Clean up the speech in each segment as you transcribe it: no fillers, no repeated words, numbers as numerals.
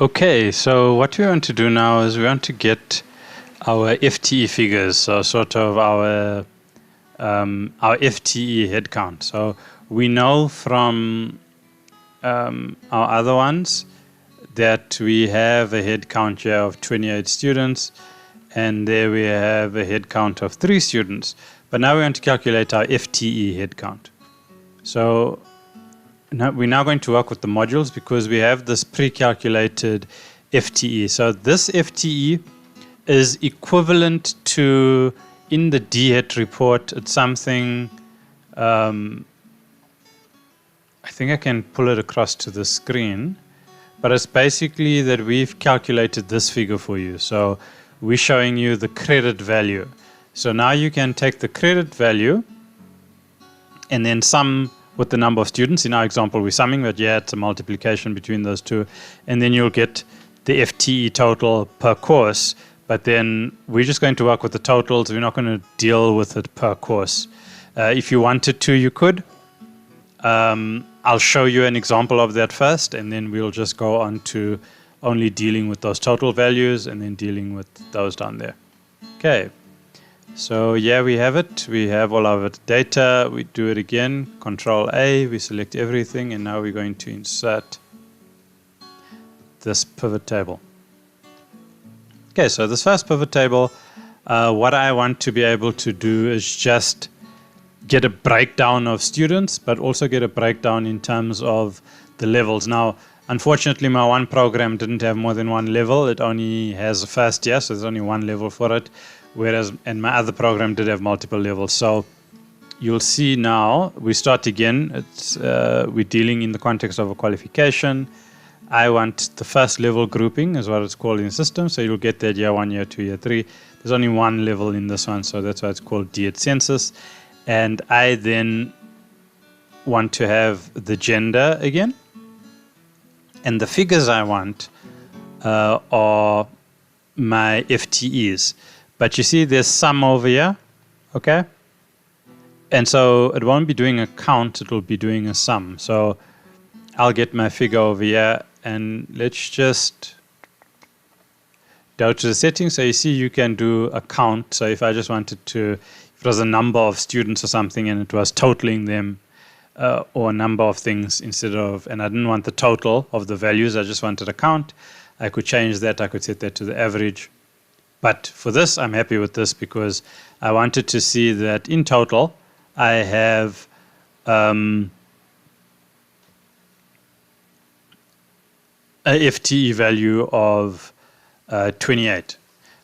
Okay, so what we want to do now is we want to get our FTE figures, so sort of our FTE headcount. So we know from our other ones that we have a head count here of 28 students, and there we have a head count of 3 students. But now we want to calculate our FTE head count. So now we're now going to work with the modules because we have this pre-calculated FTE. So this FTE is equivalent to, in the DHET report, it's something, I think I can pull it across to the screen, but it's basically that we've calculated this figure for you. So we're showing you the credit value. So now you can take the credit value and then sum with the number of students. In our example, we're summing, but yeah, it's a multiplication between those two. And then you'll get the FTE total per course. But then we're just going to work with the totals. We're not going to deal with it per course. If you wanted to, you could. I'll show you an example of that first, and then we'll just go on to only dealing with those total values and then dealing with those down there. Okay. So yeah, we have it. We have all of it data. We do it again. Control A. We select everything, and now we're going to insert this pivot table. Okay, so this first pivot table, what I want to be able to do is just get a breakdown of students, but also get a breakdown in terms of the levels. Now, unfortunately, my one program didn't have more than one level. It only has a first year, so there's only one level for it. And my other program did have multiple levels. So you'll see now, we start again. We're dealing in the context of a qualification. I want the first level grouping, is what it's called in the system. So you'll get that year 1, year 2, year 3. There's only one level in this one, so that's why it's called DHET Census. And I then want to have the gender again. And the figures I want are my FTEs. But you see there's sum over here, okay? And so it won't be doing a count, it will be doing a sum. So I'll get my figure over here, and let's just go to the settings. So you see you can do a count. So if I just wanted to, if it was a number of students or something and it was totaling them, or a number of things instead of, and I didn't want the total of the values, I just wanted a count, I could change that, I could set that to the average. But for this, I'm happy with this because I wanted to see that in total, I have a FTE value of 28.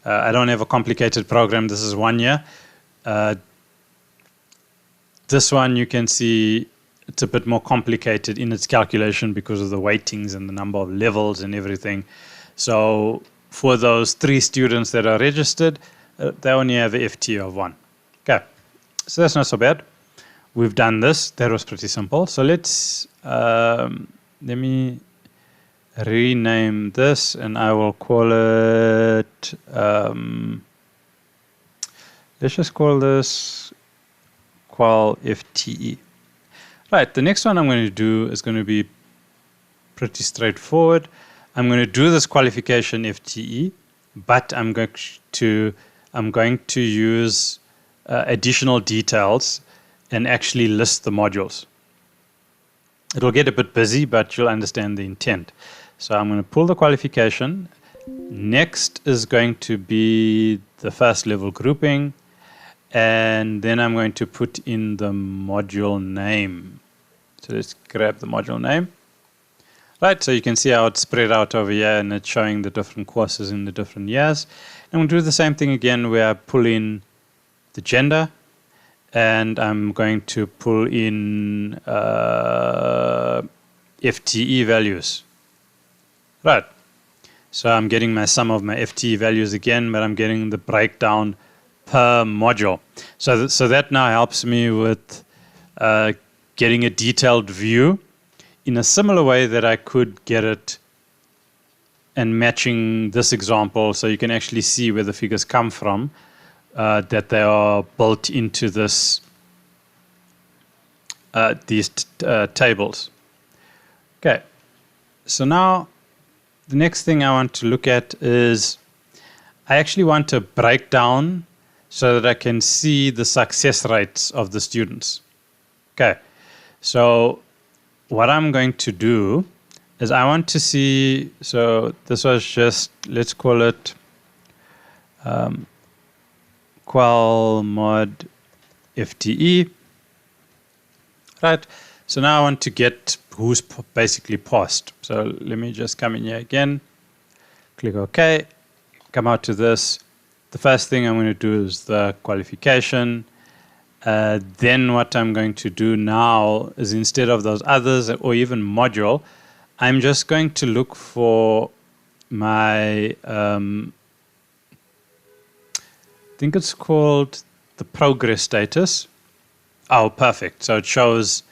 I don't have a complicated program. This is 1 year. This one you can see it's a bit more complicated in its calculation because of the weightings and the number of levels and everything. So for those 3 students that are registered, they only have an FTE of 1. Okay, so that's not so bad. We've done this. That was pretty simple. So let's, let me rename this, and I will call it, let's just call this qual FTE. Right, the next one I'm going to do is going to be pretty straightforward. I'm going to do this qualification FTE, but I'm going to use additional details and actually list the modules. It'll get a bit busy, but you'll understand the intent. So I'm going to pull the qualification. Next is going to be the first level grouping, and then I'm going to put in the module name. So let's grab the module name. Right, so you can see how it's spread out over here, and it's showing the different courses in the different years. And we'll do the same thing again where I pull in the gender, and I'm going to pull in FTE values. Right, so I'm getting my sum of my FTE values again, but I'm getting the breakdown per module. So that now helps me with getting a detailed view in a similar way that I could get it and matching this example so you can actually see where the figures come from, that they are built into this these tables. Okay, so now the next thing I want to look at is I actually want a breakdown so that I can see the success rates of the students. Okay, so what I'm going to do is I want to see, so this was just, let's call it qual mod FTE, right? So now I want to get who's basically passed. So let me just come in here again, click OK, come out to this. The first thing I'm going to do is the qualification. Then what I'm going to do now is, instead of those others or even module, I'm just going to look for my, I think it's called the progress status. Oh, perfect. So it shows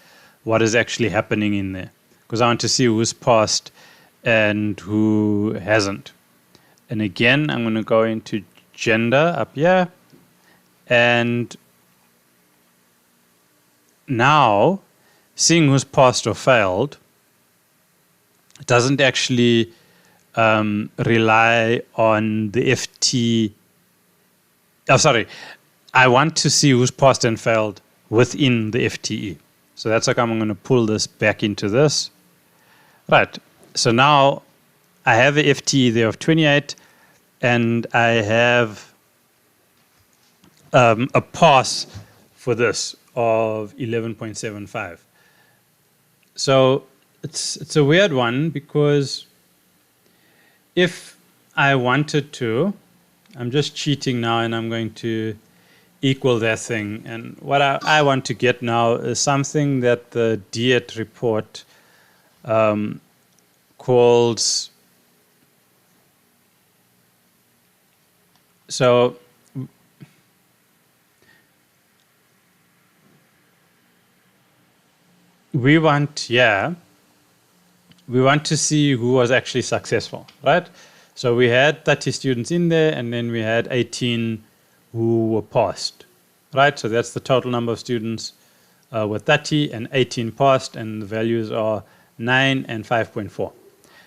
what is actually happening in there, because I want to see who's passed and who hasn't. And again, I'm going to go into gender up here, and now seeing who's passed or failed, it doesn't actually rely on the FT. Oh, sorry. I want to see who's passed and failed within the FTE. So that's like, I'm going to pull this back into this. Right. So now I have a FTE there of 28, and I have a pass for this of 11.75. So it's a weird one, because if I wanted to, I'm just cheating now, and I'm going to equal that thing. And what I want to get now is something that the DHET report calls, so we want to see who was actually successful, right? So we had 30 students in there, and then we had 18 who were passed, right? So that's the total number of students with 30 and 18 passed, and the values are 9 and 5.4.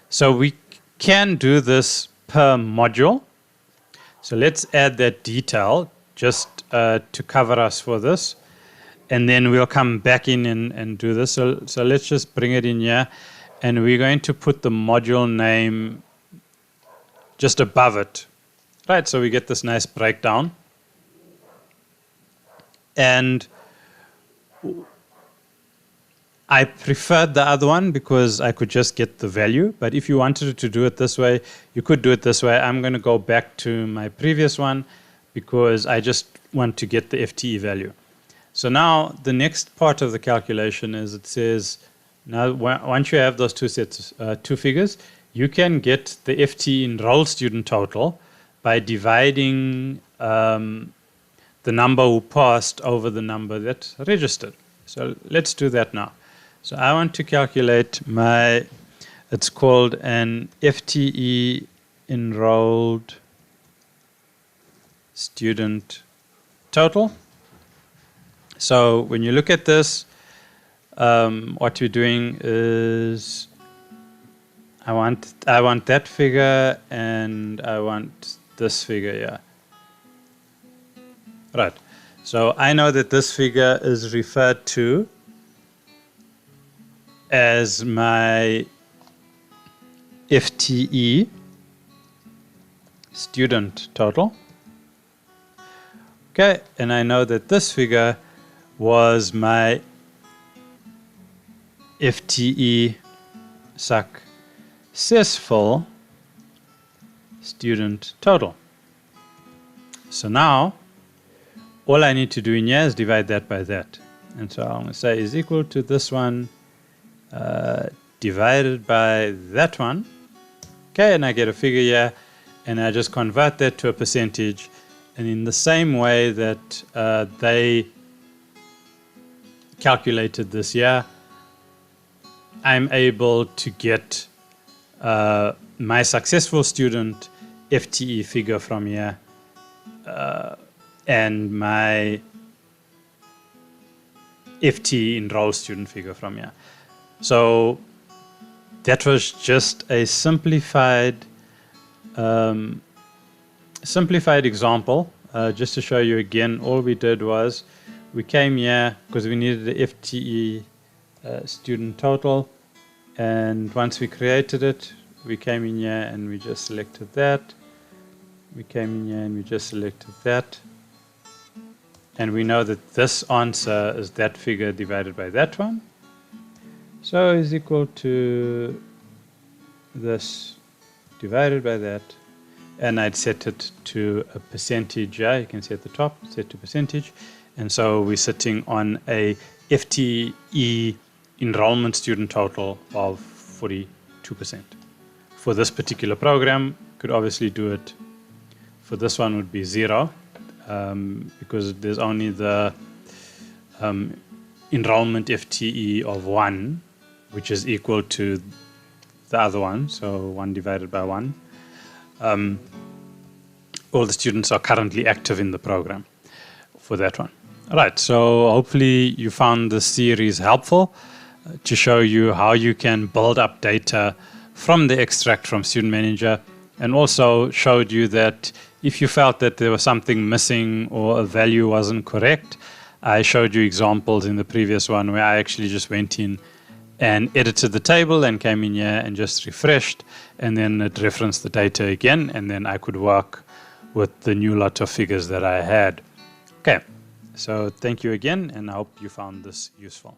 So we can do this per module. So let's add that detail just to cover us for this. And then we'll come back in and do this. So let's just bring it in here. And we're going to put the module name just above it. Right, so we get this nice breakdown. And I preferred the other one because I could just get the value. But if you wanted to do it this way, you could do it this way. I'm going to go back to my previous one because I just want to get the FTE value. So now the next part of the calculation is, it says, now once you have those two figures, you can get the FTE enrolled student total by dividing the number who passed over the number that registered. So let's do that now. So I want to calculate my, it's called an FTE enrolled student total. So when you look at this, what we're doing is I want that figure, and I want this figure here. Right. So I know that this figure is referred to as my FTE student total. Okay, and I know that this figure was my FTE successful student total. So now all I need to do in here is divide that by that. And so I'm going to say is equal to this one divided by that one. Okay, and I get a figure here, and I just convert that to a percentage. And in the same way that they calculated this here, I'm able to get my successful student FTE figure from here and my FTE enrolled student figure from here. So that was just a simplified example. Just to show you again, all we did was we came here because we needed the FTE student total, and once we created it, we came in here and we just selected that. We came in here and we just selected that. And we know that this answer is that figure divided by that one. So is equal to this divided by that. And I'd set it to a percentage here. You can see at the top, set to percentage. And so we're sitting on a FTE enrollment student total of 42%. For this particular program, could obviously do it. For this one would be 0, because there's only the enrollment FTE of 1, which is equal to the other one, so 1 divided by 1. All the students are currently active in the program for that one. All right, so hopefully you found this series helpful to show you how you can build up data from the extract from Student Manager, and also showed you that if you felt that there was something missing or a value wasn't correct, I showed you examples in the previous one where I actually just went in and edited the table and came in here and just refreshed, and then it referenced the data again, and then I could work with the new lot of figures that I had. Okay, so thank you again, and I hope you found this useful.